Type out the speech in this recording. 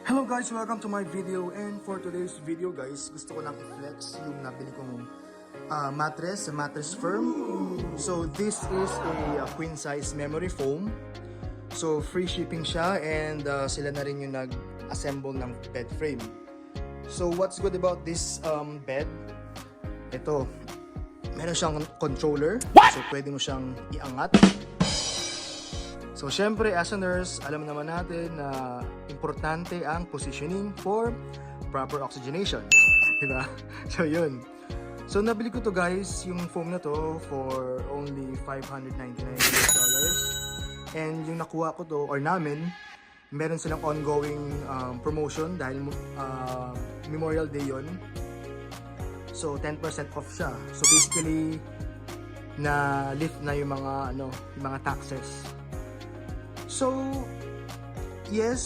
Hello guys, welcome to my video, and for today's video guys, gusto ko lang i-flex yung nabili kong mattress sa Mattress Firm. So this is a queen size memory foam. So free shipping siya, and sila na rin yung nag-assemble ng bed frame. So what's good about this bed? Ito, meron siyang controller. So pwede mo siyang iangat. So, syempre, as a nurse, alam naman natin na importante ang positioning for proper oxygenation. Diba? So, yun. So, nabili ko to guys, yung foam na to for only $599. And yung nakuha ko to, or namin, meron silang ongoing promotion dahil Memorial Day yun. So, 10% off siya. So, basically, na lift na yung mga taxes. So, yes,